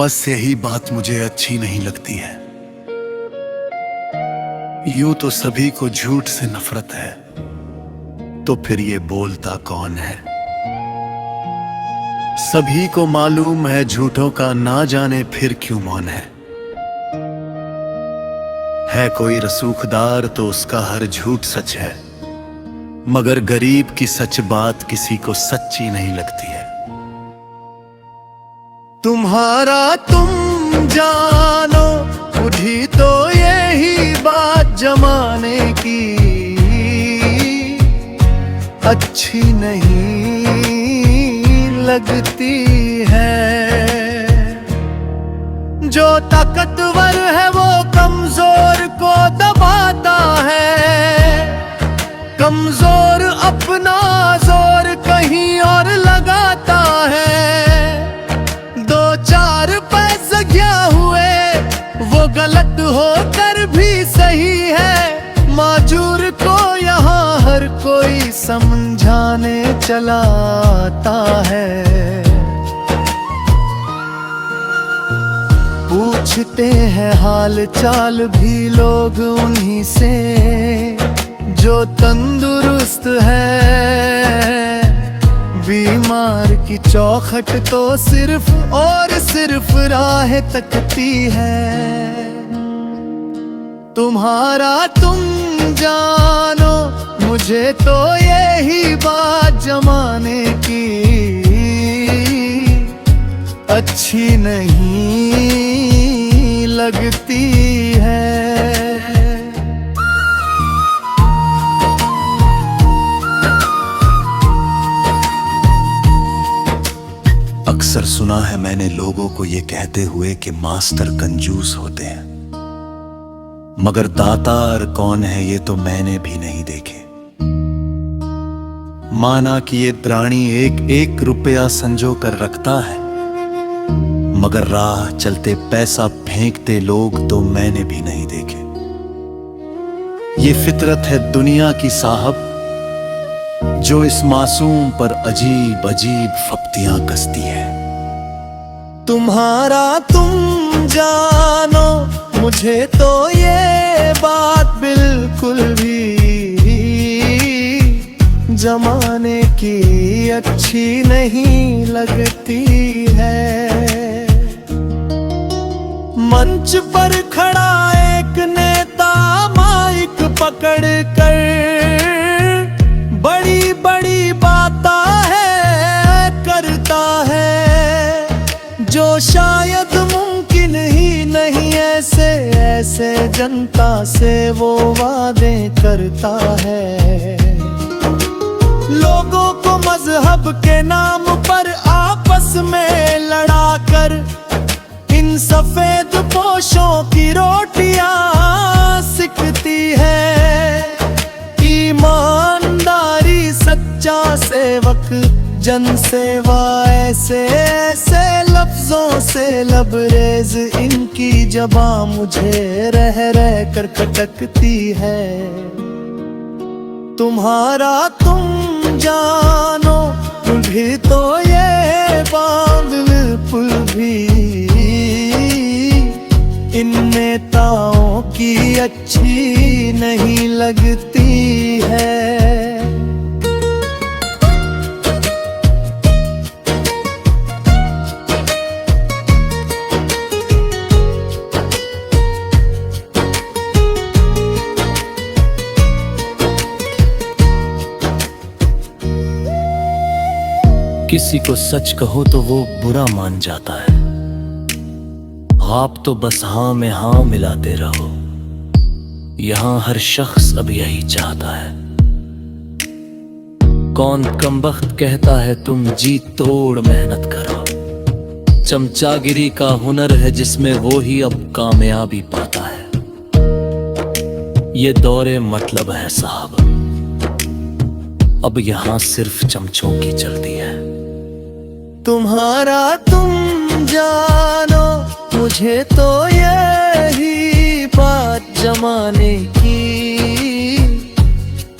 बस यही बात मुझे अच्छी नहीं लगती है। यूं तो सभी को झूठ से नफरत है, तो फिर ये बोलता कौन है? सभी को मालूम है झूठों का, ना जाने फिर क्यों मौन है कोई रसूखदार तो उसका हर झूठ सच है, मगर गरीब की सच बात किसी को सच्ची नहीं लगती है। तुम्हारा तुम जानो, मुझे तो यही बात जमाने की अच्छी नहीं लगती है। जो ताकतवर है वो कमजोर को दबाता है, कमजोर अपना जोर कहीं और लगाता है। दो चार पैसे क्या हुए, वो गलत होकर भी सही है। माजूर को यहाँ हर कोई समझाने चला आता है। पूछते हैं हाल चाल भी लोग उन्हीं से जो तंदुरुस्त है। बीमार की चौखट तो सिर्फ और सिर्फ राह तकती है। तुम्हारा तुम जानो, मुझे तो यही बात जमाने की अच्छी नहीं लगती है। अक्सर सुना है मैंने लोगों को ये कहते हुए कि मास्टर कंजूस होते हैं, मगर दातार कौन है ये तो मैंने भी नहीं देखे। माना कि ये प्राणी एक एक रुपया संजो कर रखता है, मगर राह चलते पैसा फेंकते लोग तो मैंने भी नहीं देखे। ये फितरत है दुनिया की साहब, जो इस मासूम पर अजीब अजीब फप्तियां कसती है। तुम्हारा तुम जानो, मुझे तो ये बात बिल्कुल भी जमाने की अच्छी नहीं लगती है। मंच पर खड़ा एक नेता माइक पकड़ कर बड़ी बड़ी बातें करता है, जो शायद मुमकिन ही नहीं। ऐसे जनता से वो वादे करता है। लोगों को मजहब के नाम पर आपस में लड़ाकर इन सफेद पोशों की रोटियां सिकती है। ईमानदारी, सच्चा सेवक, जन सेवा, ऐसे ऐसे लफ्जों से लबरेज इनकी ज़बां मुझे रह रह कर खटकती है। तुम्हारा तुम जानो, मुझे तो ये बात बिल्कुल भी इन नेताओं की अच्छी नहीं लगती है। किसी को सच कहो तो वो बुरा मान जाता है। आप तो बस हाँ में हाँ मिलाते रहो, यहाँ हर शख्स अब यही चाहता है। कौन कमबख्त कहता है तुम जी तोड़ मेहनत करो। चमचागिरी का हुनर है जिसमें वो ही अब कामयाबी पाता है। ये दौरे मतलब है साहब, अब यहाँ सिर्फ चमचों की चलती है। तुम्हारा तुम जानो, मुझे तो यही बात जमाने की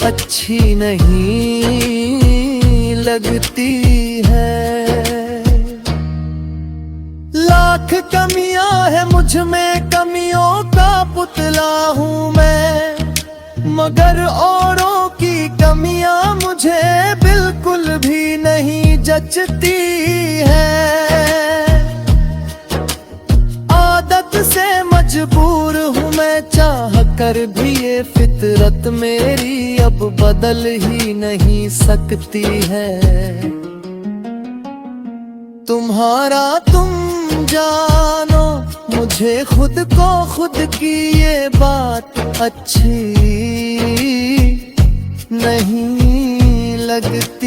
अच्छी नहीं लगती है। लाख लाख कमियां है मुझ में, कमियों का पुतला हूँ मैं, मगर औरों की कमियां मुझे बिल्कुल भी नहीं जचती है। आदत से मजबूर हूँ मैं, चाह कर भी ये फितरत मेरी अब बदल ही नहीं सकती है। तुम्हारा तुम जानो, मुझे खुद को खुद की ये बात अच्छी नहीं लगती।